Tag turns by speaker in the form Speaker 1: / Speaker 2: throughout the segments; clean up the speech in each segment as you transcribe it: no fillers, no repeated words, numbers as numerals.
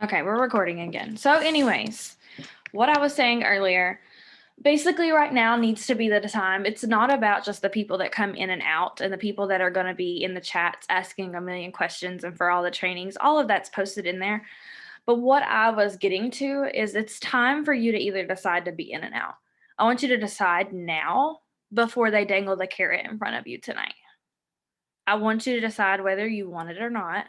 Speaker 1: Okay, we're recording again. So anyways, what I was saying earlier, basically right now needs to be the time. It's not about just the people that come in and out and the people that are going to be in the chats asking a million questions and for all the trainings. All of that's posted in there. But what I was getting to is it's time for you to either decide to be in and out. I want you to decide now before they dangle the carrot in front of you tonight. I want you to decide whether you want it or not,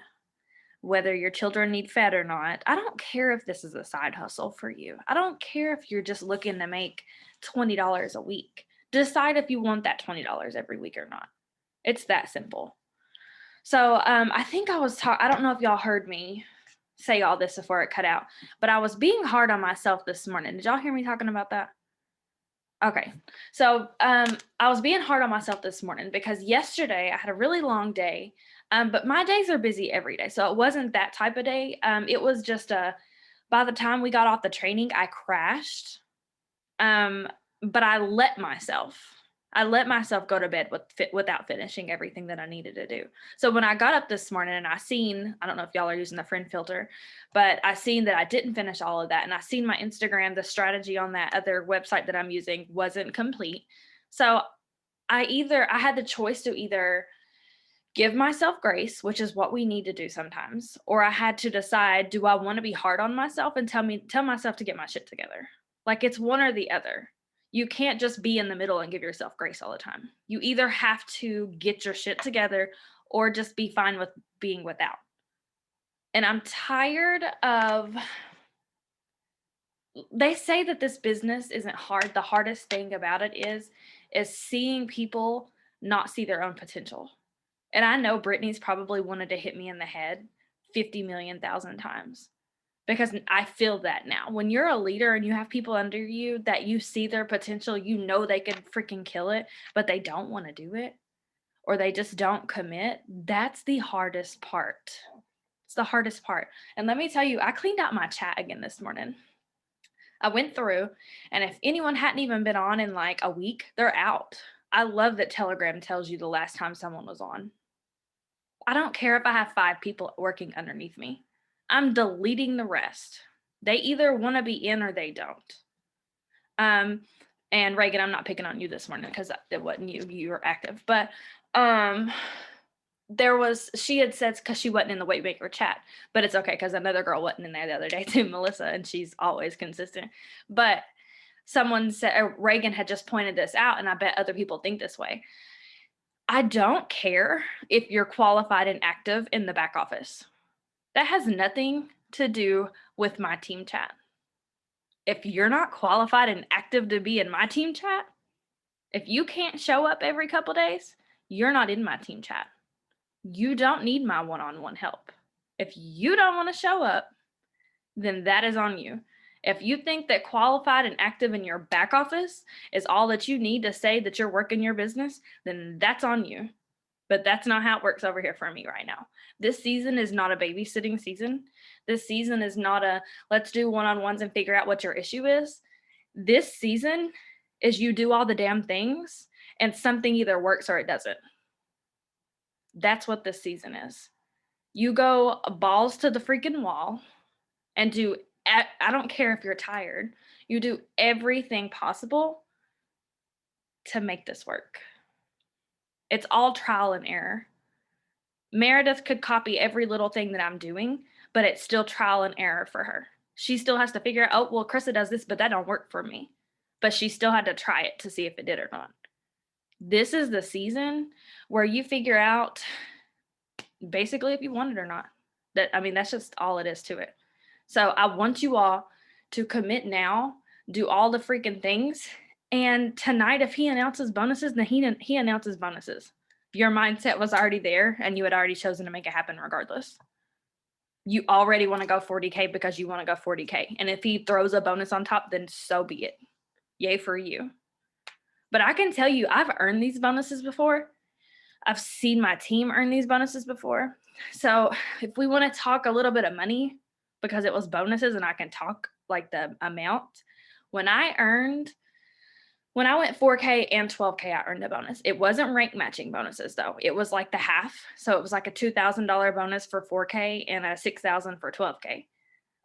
Speaker 1: whether your children need fed or not. I don't care if this is a side hustle for you. I don't care if you're just looking to make $20 a week. Decide if you want that $20 every week or not. It's that simple. So I think I don't know if y'all heard me say all this before it cut out, but I was being hard on myself this morning. Did y'all hear me talking about that? Okay. So I was being hard on myself this morning because yesterday I had a really long day, but my days are busy every day. So it wasn't that type of day. It was just by the time we got off the training, I crashed. But I let myself go to bed without finishing everything that I needed to do. So when I got up this morning and I don't know if y'all are using the friend filter, but I seen that I didn't finish all of that. And I seen my Instagram, the strategy on that other website that I'm using wasn't complete. So I had the choice to either give myself grace, which is what we need to do sometimes, or I had to decide, do I want to be hard on myself and tell myself to get my shit together? Like it's one or the other. You can't just be in the middle and give yourself grace all the time. You either have to get your shit together or just be fine with being without. And I'm tired of, they say that this business isn't hard. The hardest thing about it is seeing people not see their own potential. And I know Brittany's probably wanted to hit me in the head 50 million thousand times because I feel that now. When you're a leader and you have people under you that you see their potential, you know they could freaking kill it, but they don't want to do it or they just don't commit. That's the hardest part. It's the hardest part. And let me tell you, I cleaned out my chat again this morning. I went through, and if anyone hadn't even been on in like a week, they're out. I love that Telegram tells you the last time someone was on. I don't care if I have 5 people working underneath me. I'm deleting the rest. They either want to be in or they don't. And Reagan, I'm not picking on you this morning because it wasn't you. You were active. But she had said because she wasn't in the weight maker chat, but it's okay because another girl wasn't in there the other day too, Melissa, and she's always consistent. But someone said, Reagan had just pointed this out, and I bet other people think this way. I don't care if you're qualified and active in the back office. That has nothing to do with my team chat. If you're not qualified and active to be in my team chat, if you can't show up every couple days, you're not in my team chat. You don't need my one-on-one help. If you don't want to show up, then that is on you. If you think that qualified and active in your back office is all that you need to say that you're working your business, then that's on you. But that's not how it works over here for me right now. This season is not a babysitting season. This season is not a let's do one-on-ones and figure out what your issue is. This season is you do all the damn things and something either works or it doesn't. That's what this season is. You go balls to the freaking wall and I don't care if you're tired. You do everything possible to make this work. It's all trial and error. Meredith could copy every little thing that I'm doing, but it's still trial and error for her. She still has to figure out, oh, well, Krista does this, but that don't work for me. But she still had to try it to see if it did or not. This is the season where you figure out basically if you want it or not. That's just all it is to it. So I want you all to commit now, do all the freaking things. And tonight, if he announces bonuses, then he announces bonuses. Your mindset was already there and you had already chosen to make it happen regardless. You already want to go 40K because you want to go 40K. And if he throws a bonus on top, then so be it. Yay for you. But I can tell you, I've earned these bonuses before. I've seen my team earn these bonuses before. So if we want to talk a little bit of money, because it was bonuses and I can talk like the amount, when I went 4K and 12K, I earned a bonus. It wasn't rank matching bonuses though. It was like the half. So it was like a $2,000 bonus for 4K and a $6,000 for 12K.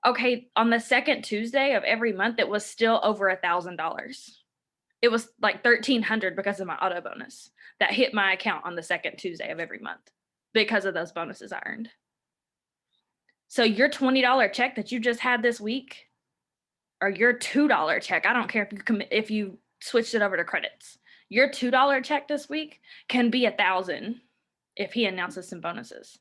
Speaker 1: Okay, on the second Tuesday of every month, it was still over $1,000. It was like 1,300 because of my auto bonus that hit my account on the second Tuesday of every month because of those bonuses I earned. So your $20 check that you just had this week, or your $2 check, I don't care if you switched it over to credits. Your $2 check this week can be 1,000 if he announces some bonuses.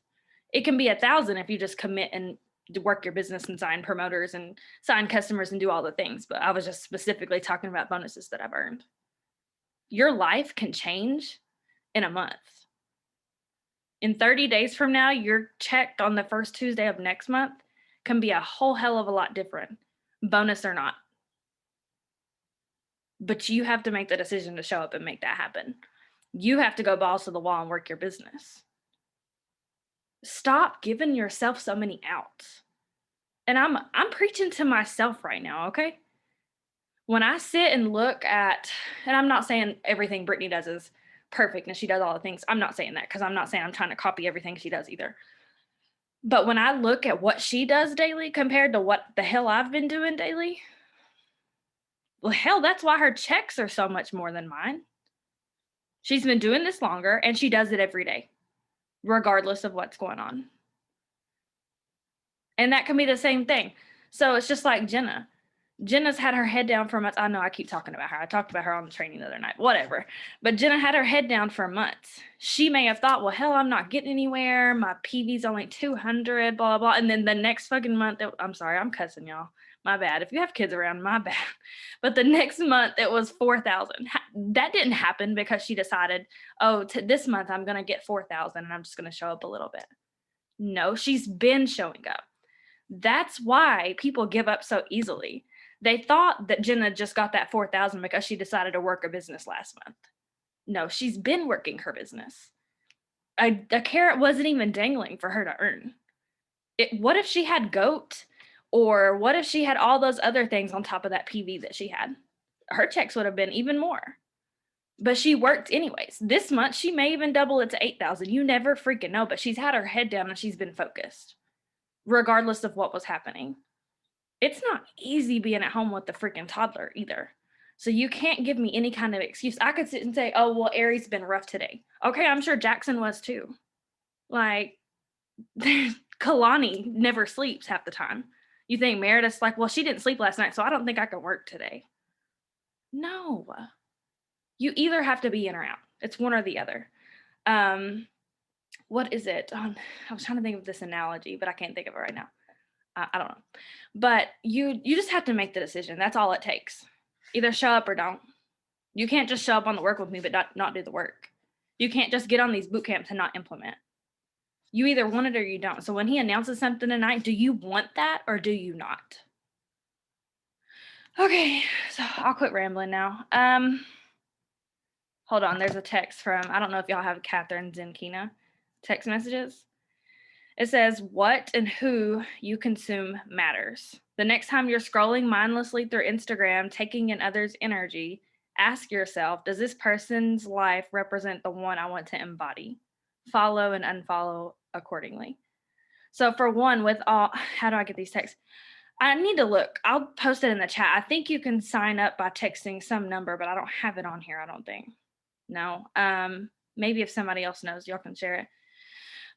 Speaker 1: It can be 1,000 if you just commit and work your business and sign promoters and sign customers and do all the things. But I was just specifically talking about bonuses that I've earned. Your life can change in a month. In 30 days from now, your check on the first Tuesday of next month can be a whole hell of a lot different, bonus or not. But you have to make the decision to show up and make that happen. You have to go balls to the wall and work your business. Stop giving yourself so many outs. And I'm preaching to myself right now, okay? When I sit and look at, and I'm not saying everything Brittany does is perfect and she does all the things. I'm not saying that because I'm not saying I'm trying to copy everything she does either. But when I look at what she does daily compared to what the hell I've been doing daily, well, hell, that's why her checks are so much more than mine. She's been doing this longer and she does it every day, regardless of what's going on. And that can be the same thing. So it's just like Jenna. Jenna's had her head down for months. I know I keep talking about her. I talked about her on the training the other night, whatever. But Jenna had her head down for months. She may have thought, well, hell, I'm not getting anywhere. My PV's only 200, blah, blah. And then the next fucking month, I'm sorry, I'm cussing y'all. My bad. If you have kids around, my bad. But the next month it was 4,000. That didn't happen because she decided, oh, this month I'm going to get 4,000 and I'm just going to show up a little bit. No, she's been showing up. That's why people give up so easily. They thought that Jenna just got that 4,000 because she decided to work a business last month. No, she's been working her business. A carrot wasn't even dangling for her to earn. What if she had GOAT, or what if she had all those other things on top of that PV that she had? Her checks would have been even more. But she worked anyways. This month, she may even double it to 8,000. You never freaking know, but she's had her head down and she's been focused, regardless of what was happening. It's not easy being at home with the freaking toddler either. So you can't give me any kind of excuse. I could sit and say, oh, well, Aries been rough today. Okay, I'm sure Jackson was too. Like, Kalani never sleeps half the time. You think Meredith's like, well, she didn't sleep last night, so I don't think I can work today. No. You either have to be in or out. It's one or the other. What is it? I was trying to think of this analogy, but I can't think of it right now. I don't know. But you just have to make the decision. That's all it takes. Either show up or don't. You can't just show up on the work with me, but not do the work. You can't just get on these boot camps and not implement. You either want it or you don't. So when he announces something tonight, do you want that or do you not? Okay, so I'll quit rambling now. Hold on, there's a text from, I don't know if y'all have Catherine Zenkina text messages. It says, what and who you consume matters. The next time you're scrolling mindlessly through Instagram, taking in others' energy, ask yourself, does this person's life represent the one I want to embody? Follow and unfollow accordingly. So for one, how do I get these texts? I need to look. I'll post it in the chat. I think you can sign up by texting some number, but I don't have it on here, I don't think. No. Maybe if somebody else knows, y'all can share it.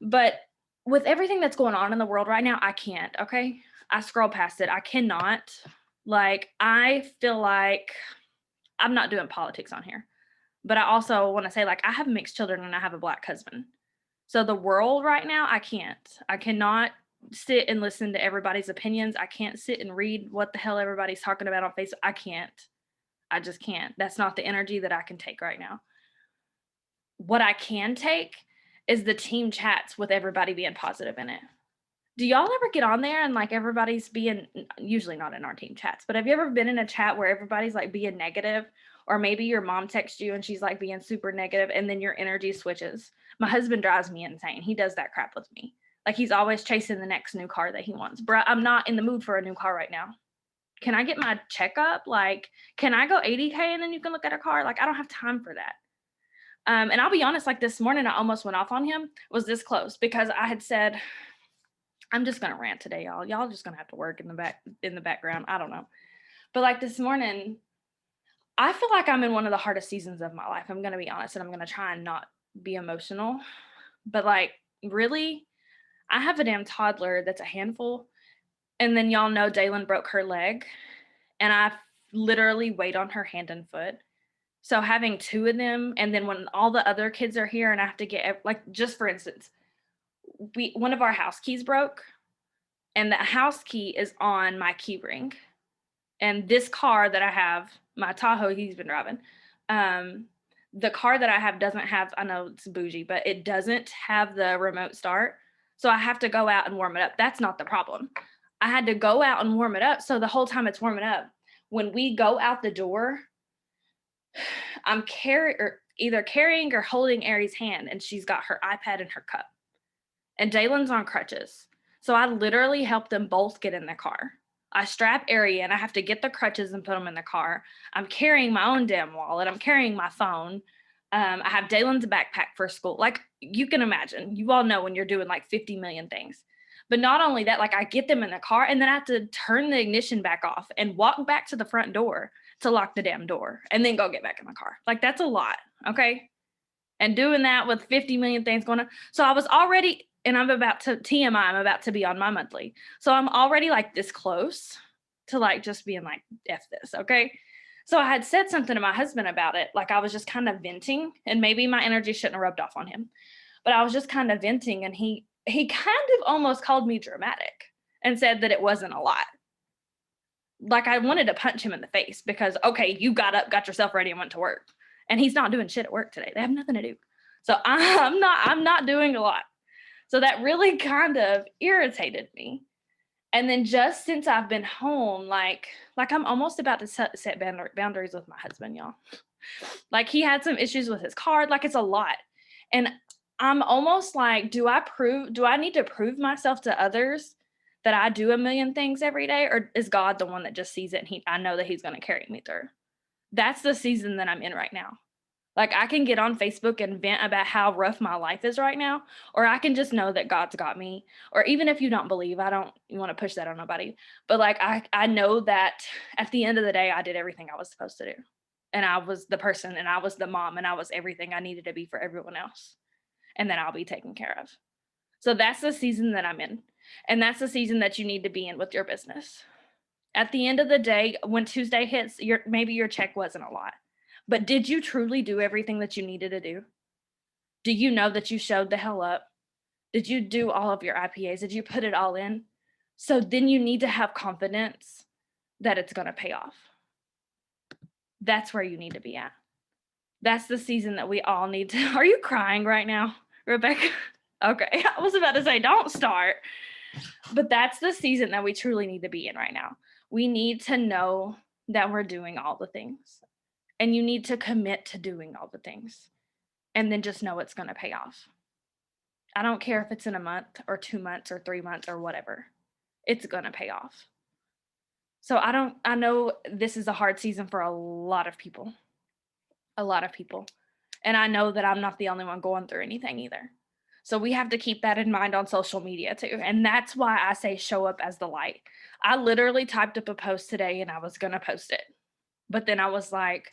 Speaker 1: But with everything that's going on in the world right now, I can't, okay? I scroll past it. I cannot. Like, I feel like I'm not doing politics on here. But I also want to say, like, I have mixed children and I have a Black husband. So the world right now, I can't. I cannot sit and listen to everybody's opinions. I can't sit and read what the hell everybody's talking about on Facebook. I can't. I just can't. That's not the energy that I can take right now. What I can take is the team chats with everybody being positive in it. Do y'all ever get on there and like everybody's being, usually not in our team chats, but have you ever been in a chat where everybody's like being negative, or maybe your mom texts you and she's like being super negative and then your energy switches? My husband drives me insane. He does that crap with me. Like, he's always chasing the next new car that he wants. Bruh, I'm not in the mood for a new car right now. Can I get my checkup? Like, can I go 80K and then you can look at a car? Like, I don't have time for that. And I'll be honest, like this morning, I almost went off on him. It was this close because I had said, I'm just gonna rant today, y'all. Y'all just gonna have to work in the background. I don't know. But like this morning, I feel like I'm in one of the hardest seasons of my life. I'm gonna be honest, and I'm gonna try and not be emotional. But like, really, I have a damn toddler that's a handful. And then y'all know Daylin broke her leg, and I literally weighed on her hand and foot. So having two of them, and then when all the other kids are here, and I have to get like, just for instance, one of our house keys broke, and the house key is on my key ring. And this car that I have, my Tahoe, he's been driving. Um, the car that I have doesn't have, I know it's bougie, but it doesn't have the remote start. So I have to go out and warm it up. That's not the problem. I had to go out and warm it up. So the whole time it's warming up, when we go out the door, I'm either carrying or holding Ari's hand, and she's got her iPad and her cup. And Dalen's on crutches. So I literally help them both get in the car. I strap Ari in. I have to get the crutches and put them in the car. I'm carrying my own damn wallet. I'm carrying my phone. I have Dalen's backpack for school. Like, you can imagine, you all know when you're doing like 50 million things. But not only that, like, I get them in the car, and then I have to turn the ignition back off and walk back to the front door to lock the damn door and then go get back in my car. Like, that's a lot. Okay. And doing that with 50 million things going on. So I was already, and I'm about to TMI, I'm about to be on my monthly. So I'm already like this close to like just being like, F this. Okay. So I had said something to my husband about it. Like, I was just kind of venting, and maybe my energy shouldn't have rubbed off on him, but I was just kind of venting, and he kind of almost called me dramatic and said that it wasn't a lot. Like, I wanted to punch him in the face because, okay, you got up, got yourself ready, and went to work. And he's not doing shit at work today. They have nothing to do. So I'm not doing a lot. So that really kind of irritated me. And then just since I've been home, like I'm almost about to set boundaries with my husband, y'all. Like, he had some issues with his card. Like, it's a lot. And I'm almost like, do I need to prove myself to others that I do a million things every day? Or is God the one that just sees it, and I know that he's going to carry me through? That's the season that I'm in right now. Like, I can get on Facebook and vent about how rough my life is right now, or I can just know that God's got me. Or even if you don't believe, I don't want to push that on nobody. But like, I know that at the end of the day, I did everything I was supposed to do. And I was the person, and I was the mom, and I was everything I needed to be for everyone else. And then I'll be taken care of. So that's the season that I'm in. And that's the season that you need to be in with your business. At the end of the day, when Tuesday hits, maybe your check wasn't a lot. But did you truly do everything that you needed to do? Do you know that you showed the hell up? Did you do all of your IPAs? Did you put it all in? So then you need to have confidence that it's going to pay off. That's where you need to be at. That's the season that we all need to. Are you crying right now, Rebecca? Okay. I was about to say, don't start. But that's the season that we truly need to be in right now. We need to know that we're doing all the things. And you need to commit to doing all the things. And then just know it's going to pay off. I don't care if it's in a month or 2 months or 3 months or whatever. It's going to pay off. So I know this is a hard season for a lot of people. A lot of people. And I know that I'm not the only one going through anything either. So we have to keep that in mind on social media too. And that's why I say show up as the light. I literally typed up a post today, and I was going to post it. But then I was like,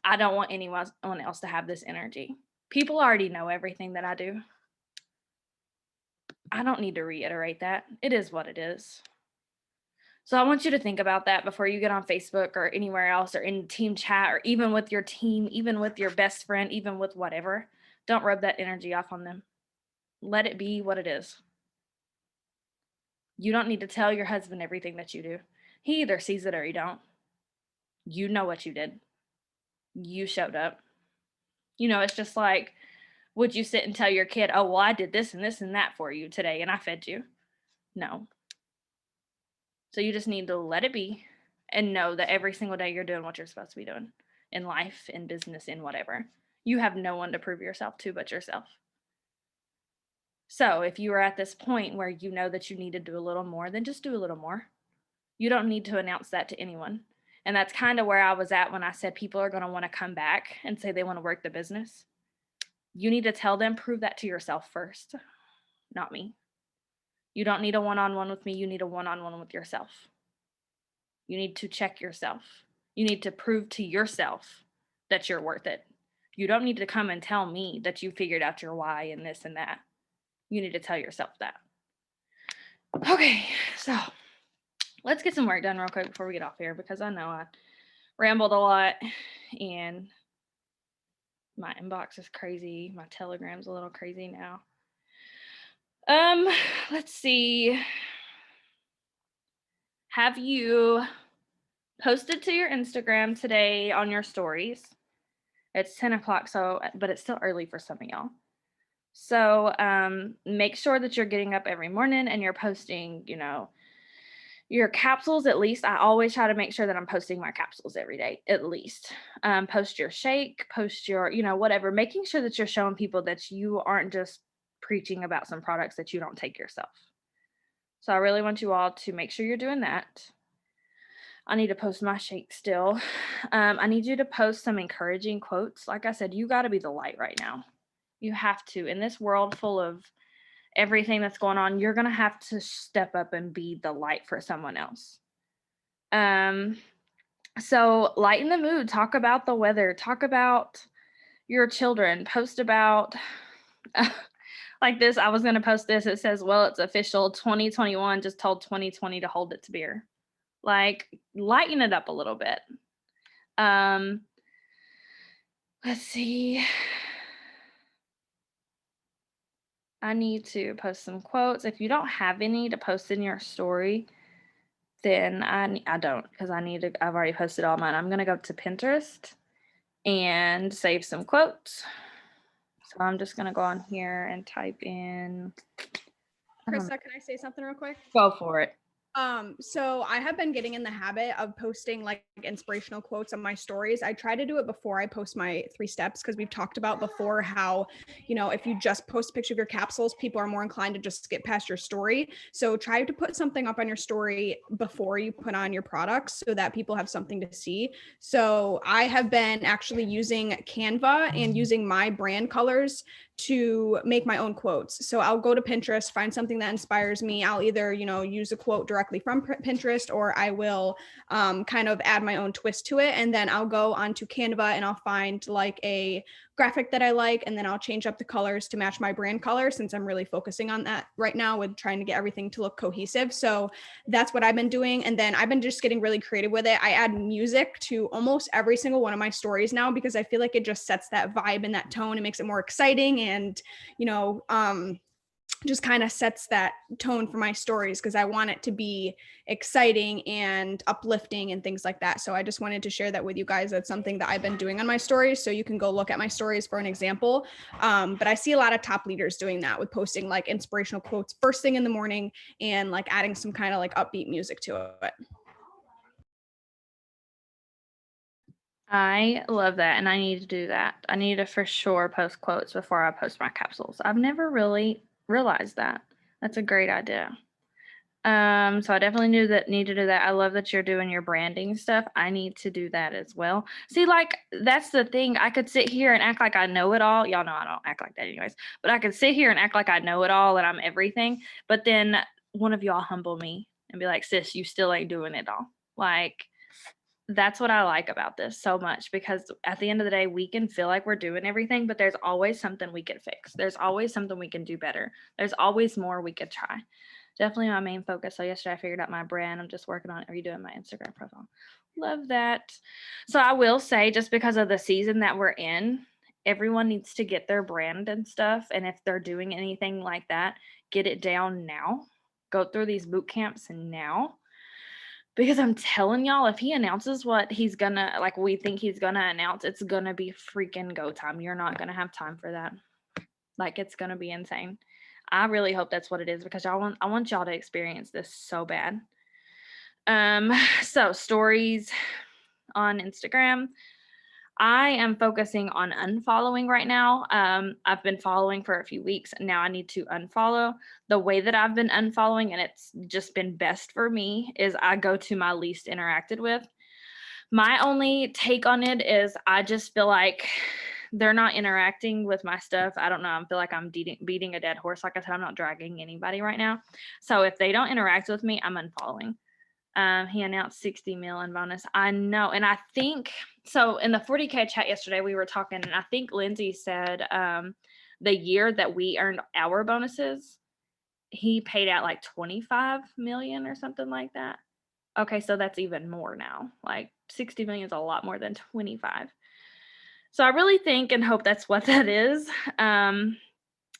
Speaker 1: I don't want anyone else to have this energy. People already know everything that I do. I don't need to reiterate that. It is what it is. So I want you to think about that before you get on Facebook or anywhere else, or in team chat, or even with your team, even with your best friend, even with whatever. Don't rub that energy off on them. Let it be what it is. You don't need to tell your husband everything that you do. He either sees it or he don't. You know what you did. You showed up. It's just like, would you sit and tell your kid, oh, well, I did this and this and that for you today, and I fed you? No. So you just need to let it be and know that every single day you're doing what you're supposed to be doing in life, in business, in whatever. You have no one to prove yourself to but yourself. So if you are at this point where you know that you need to do a little more, then just do a little more. You don't need to announce that to anyone. And that's kind of where I was at when I said people are going to want to come back and say they want to work the business. You need to tell them, prove that to yourself first, not me. You don't need a one-on-one with me, you need a one-on-one with yourself. You need to check yourself. You need to prove to yourself that you're worth it. You don't need to come and tell me that you figured out your why and this and that. You need to tell yourself that. Okay, so let's get some work done real quick before we get off here, because I know I rambled a lot and my inbox is crazy. My Telegram's a little crazy now. Let's see. Have you posted to your Instagram today on your stories? It's 10 o'clock, so, but it's still early for some of y'all. So make sure that you're getting up every morning and you're posting, you know, your capsules. At least I always try to make sure that I'm posting my capsules every day, at least. Post your shake, post your, you know, whatever, making sure that you're showing people that you aren't just preaching about some products that you don't take yourself. So I really want you all to make sure you're doing that. I need to post my shake still. I need you to post some encouraging quotes. Like I said, you got to be the light right now. You have to. In this world full of everything that's going on, you're going to have to step up and be the light for someone else. So lighten the mood. Talk about the weather. Talk about your children. Post about like this. I was going to post this. It says, well, it's official. 2021 just told 2020 to hold its beer. Like, lighten it up a little bit. Let's see. I need to post some quotes. If you don't have any to post in your story, then I don't, because I've already posted all mine. I'm going to go to Pinterest and save some quotes. So I'm just going to go on here and type in.
Speaker 2: Krista, can I say something real quick?
Speaker 1: Go for it.
Speaker 2: So I have been getting in the habit of posting like inspirational quotes on my stories. I try to do it before I post my 3 steps, because we've talked about before how, you know, if you just post a picture of your capsules, people are more inclined to just skip past your story. So try to put something up on your story before you put on your products so that people have something to see. So I have been actually using Canva and using my brand colors to make my own quotes. So I'll go to Pinterest, find something that inspires me. I'll either, you know, use a quote directly from Pinterest, or I will kind of add my own twist to it. And then I'll go onto Canva and I'll find like a graphic that I like, and then I'll change up the colors to match my brand color, since I'm really focusing on that right now with trying to get everything to look cohesive. So that's what I've been doing. And then I've been just getting really creative with it. I add music to almost every single one of my stories now, because I feel like it just sets that vibe and that tone and makes it more exciting, and, you know, just kind of sets that tone for my stories, because I want it to be exciting and uplifting and things like that. So I just wanted to share that with you guys. That's something that I've been doing on my stories. So you can go look at my stories for an example. But I see a lot of top leaders doing that, with posting like inspirational quotes first thing in the morning and like adding some kind of like upbeat music to it.
Speaker 1: I love that, and I need to do that. I need to for sure post quotes before I post my capsules. I've never really realized that. That's a great idea. So I definitely need to do that. I love that you're doing your branding stuff. I need to do that as well. See, like, that's the thing. I could sit here and act like I know it all. Y'all know I don't act like that anyways, but I could sit here and act like I know it all and I'm everything. But then one of y'all humble me and be like, sis, you still ain't doing it all. Like, that's what I like about this so much, because at the end of the day, we can feel like we're doing everything, but there's always something we can fix. There's always something we can do better. There's always more we could try. Definitely my main focus. So yesterday I figured out my brand. I'm just working on redoing my Instagram profile. Love that. So I will say, just because of the season that we're in, everyone needs to get their brand and stuff. And if they're doing anything like that, get it down now. Go through these boot camps now. Because I'm telling y'all, if he announces what he's gonna, like, we think he's gonna announce, it's gonna be freaking go time. You're not gonna have time for that. Like, it's gonna be insane. I really hope that's what it is, because I want y'all to experience this so bad. So stories on Instagram. I am focusing on unfollowing right now. I've been following for a few weeks. Now I need to unfollow. The way that I've been unfollowing, and it's just been best for me, is I go to my least interacted with. My only take on it is I just feel like they're not interacting with my stuff. I don't know. I feel like I'm beating a dead horse. Like I said, I'm not dragging anybody right now. So if they don't interact with me, I'm unfollowing. He announced 60 mil in bonus. I know. And I think so in the 40K chat yesterday, we were talking, and I think Lindsay said the year that we earned our bonuses, he paid out like 25 million or something like that. Okay, so that's even more now. Like 60 million is a lot more than 25. So I really think and hope that's what that is. And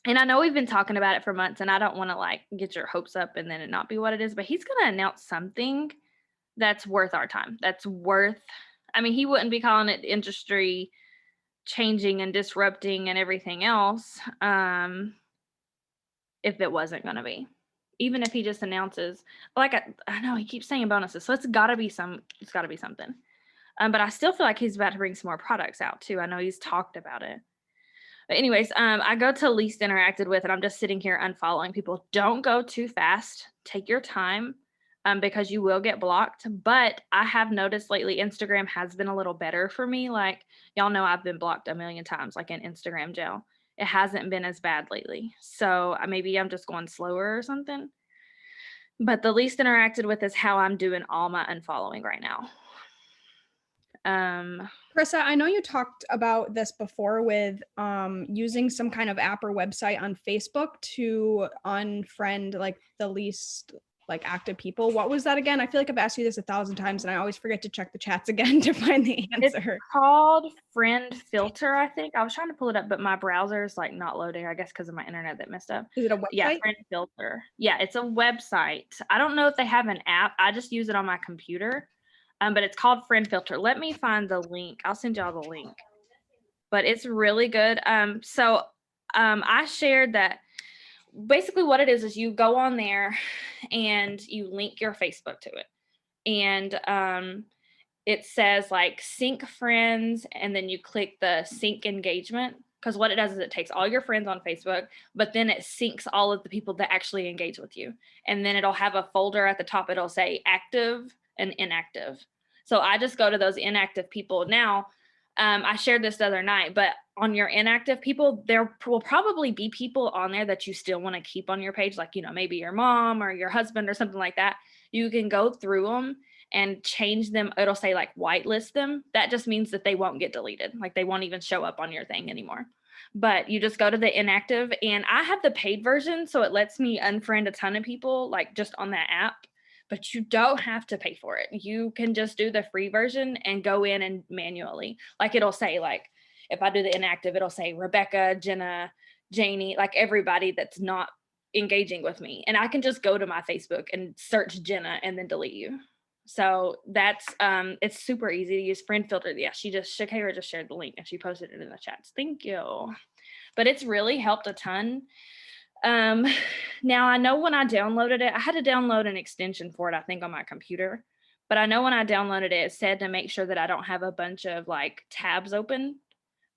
Speaker 1: I know we've been talking about it for months, and I don't want to like get your hopes up and then it not be what it is, but he's going to announce something that's worth our time. That's worth, I mean, he wouldn't be calling it industry changing and disrupting and everything else if it wasn't going to be. Even if he just announces, like I know he keeps saying bonuses, so it's got to be something. But I still feel like he's about to bring some more products out too. I know he's talked about it. But anyways, I go to least interacted with, and I'm just sitting here unfollowing people. Don't go too fast. Take your time, because you will get blocked. But I have noticed lately Instagram has been a little better for me. Like y'all know, I've been blocked a million times, like in Instagram jail. It hasn't been as bad lately. So maybe I'm just going slower or something. But the least interacted with is how I'm doing all my unfollowing right now.
Speaker 2: Carissa, I know you talked about this before with using some kind of app or website on Facebook to unfriend like the least like active people. What was that again? I feel like I've asked you this 1,000 times and I always forget to check the chats again to find the answer.
Speaker 1: It's called Friend Filter, I think. I was trying to pull it up, but my browser is like not loading, I guess because of my internet that messed up.
Speaker 2: Is it a website?
Speaker 1: Yeah, Friend Filter. Yeah, it's a website. I don't know if they have an app. I just use it on my computer. But it's called Friend Filter. Let me find the link. I'll send y'all the link. But it's really good. So I shared that basically what it is you go on there and you link your Facebook to it. And it says like sync friends, and then you click the sync engagement, because what it does is it takes all your friends on Facebook, but then it syncs all of the people that actually engage with you. And then it'll have a folder at the top. It'll say active and inactive. So I just go to those inactive people. Now, I shared this the other night, but on your inactive people, there will probably be people on there that you still want to keep on your page, like, maybe your mom or your husband or something like that. You can go through them and change them. It'll say like whitelist them. That just means that they won't get deleted. Like they won't even show up on your thing anymore. But you just go to the inactive, and I have the paid version, so it lets me unfriend a ton of people like just on that app. But you don't have to pay for it. You can just do the free version and go in and manually, like it'll say, like if I do the inactive, it'll say Rebecca, Jenna, Janie, like everybody that's not engaging with me. And I can just go to my Facebook and search Jenna and then delete you. So that's it's super easy to use. Friend Filter. Yeah, Shakira just shared the link and she posted it in the chats. Thank you. But it's really helped a ton. Now I know when I downloaded it, I had to download an extension for it, I think on my computer. But I know when I downloaded it, it said to make sure that I don't have a bunch of like tabs open,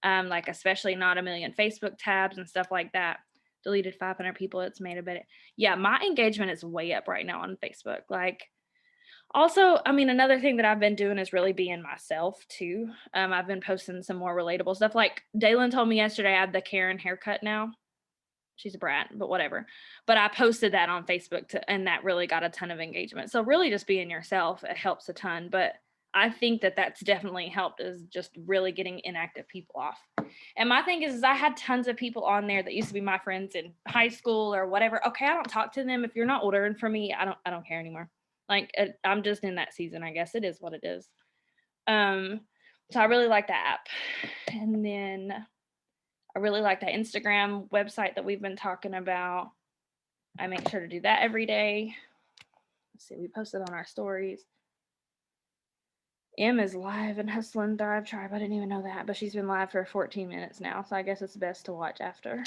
Speaker 1: like especially not a million Facebook tabs and stuff like that. Deleted 500 people. It's made a bit. Yeah, my engagement is way up right now on Facebook. Like, also, I mean, another thing that I've been doing is really being myself too. I've been posting some more relatable stuff. Like Dalen told me yesterday, I have the Karen haircut now. She's a brat, but whatever. But I posted that on Facebook and that really got a ton of engagement. So really just being yourself, it helps a ton. But I think that that's definitely helped, is just really getting inactive people off. And my thing is I had tons of people on there that used to be my friends in high school or whatever. Okay, I don't talk to them. If you're not ordering from me, I don't care anymore. Like I'm just in that season, I guess. It is what it is. So I really like that app. And then I really like that Instagram website that we've been talking about. I make sure to do that every day. Let's see, we posted on our stories. M is live in Hustle and Thrive Tribe. I didn't even know that, but she's been live for 14 minutes now, so I guess it's best to watch after.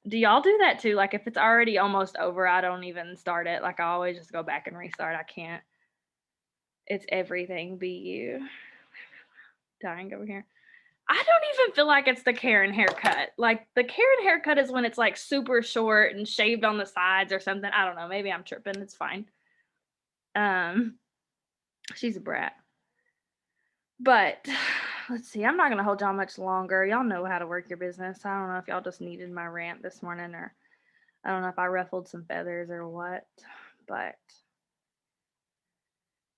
Speaker 1: Do y'all do that too? Like if it's already almost over, I don't even start it. Like I always just go back and restart. I can't. It's everything be you. Dying over here. I don't even feel like it's the Karen haircut. Like the Karen haircut is when it's like super short and shaved on the sides or something. I don't know. Maybe I'm tripping. It's fine. She's a brat. But let's see. I'm not going to hold y'all much longer. Y'all know how to work your business. I don't know if y'all just needed my rant this morning, or I don't know if I ruffled some feathers or what, but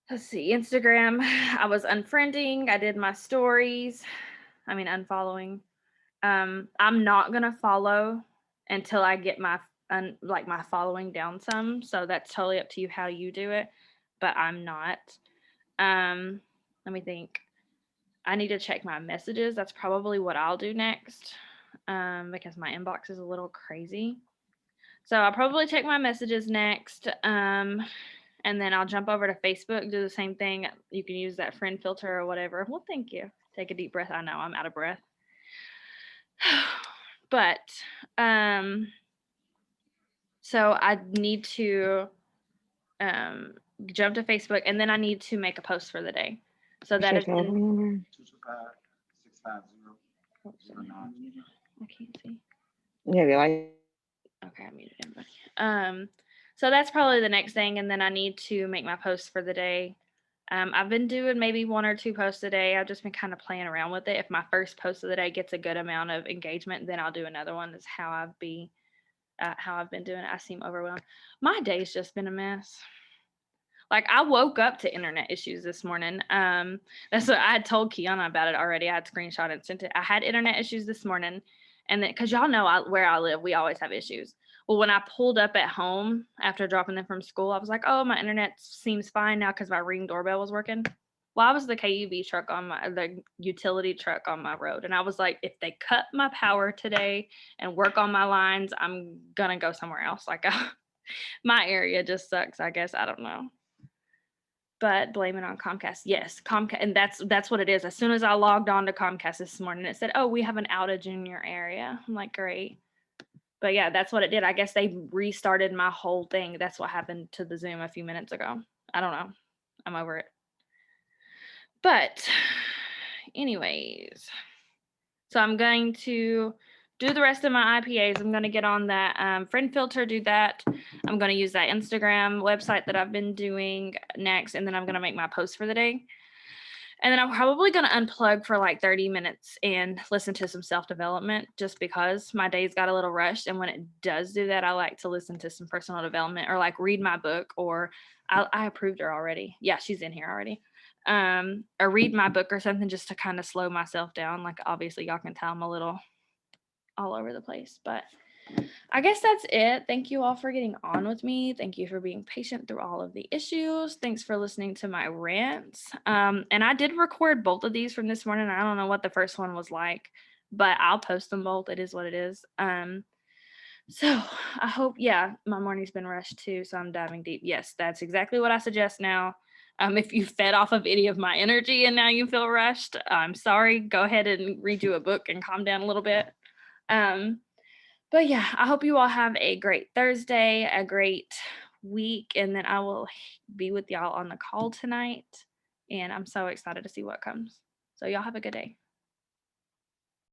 Speaker 1: let's see. Instagram, I was unfriending. I did my stories. I mean, unfollowing. I'm not going to follow until I get my like my following down some. So that's totally up to you how you do it, but I'm not. Let me think. I need to check my messages. That's probably what I'll do next, because my inbox is a little crazy. So I'll probably check my messages next, and then I'll jump over to Facebook, do the same thing. You can use that friend filter or whatever. Well, thank you. Take a deep breath. I know I'm out of breath. But so I need to jump to Facebook, and then I need to make a post for the day. So that is in,
Speaker 3: 225-650.
Speaker 1: I can't see.
Speaker 3: Yeah, they like.
Speaker 1: Okay, I muted everybody. So that's probably the next thing, and then I need to make my posts for the day. I've been doing maybe 1 or 2 posts a day. I've just been kind of playing around with it. If my first post of the day gets a good amount of engagement, then I'll do another one. That's how I've been doing it. I seem overwhelmed. My day's just been a mess. Like, I woke up to internet issues this morning. That's what I had told Kiana about it already. I had screenshot and sent it. I had internet issues this morning, and then because y'all know where I live, we always have issues. Well, when I pulled up at home after dropping them from school, I was like, "Oh, my internet seems fine now because my Ring doorbell was working." Well, I was the KUV truck the utility truck on my road, and I was like, "If they cut my power today and work on my lines, I'm gonna go somewhere else." Like, my area just sucks. I guess I don't know. But blame it on Comcast. Yes, Comcast, and that's what it is. As soon as I logged on to Comcast this morning, it said, "Oh, we have an outage in your area." I'm like, "Great." But yeah, that's what it did. I guess they restarted my whole thing. That's what happened to the Zoom a few minutes ago. I don't know. I'm over it. But anyways, so I'm going to do the rest of my IPAs. I'm going to get on that friend filter, do that. I'm going to use that Instagram website that I've been doing next, and then I'm going to make my post for the day. And then I'm probably going to unplug for like 30 minutes and listen to some self-development, just because my days got a little rushed. And when it does do that, I like to listen to some personal development or like read my book, or I approved her already. Yeah, she's in here already. Or read my book or something, just to kind of slow myself down. Like, obviously y'all can tell I'm a little all over the place, but I guess that's it. Thank you all for getting on with me. Thank you for being patient through all of the issues. Thanks for listening to my rants. And I did record both of these from this morning. I don't know what the first one was like, but I'll post them both. It is what it is. So I hope, yeah, my morning's been rushed too, so I'm diving deep. Yes, that's exactly what I suggest now. If you fed off of any of my energy and now you feel rushed, I'm sorry. Go ahead and read you a book and calm down a little bit. But yeah, I hope you all have a great Thursday, a great week, and then I will be with y'all on the call tonight. And I'm so excited to see what comes. So y'all have a good day.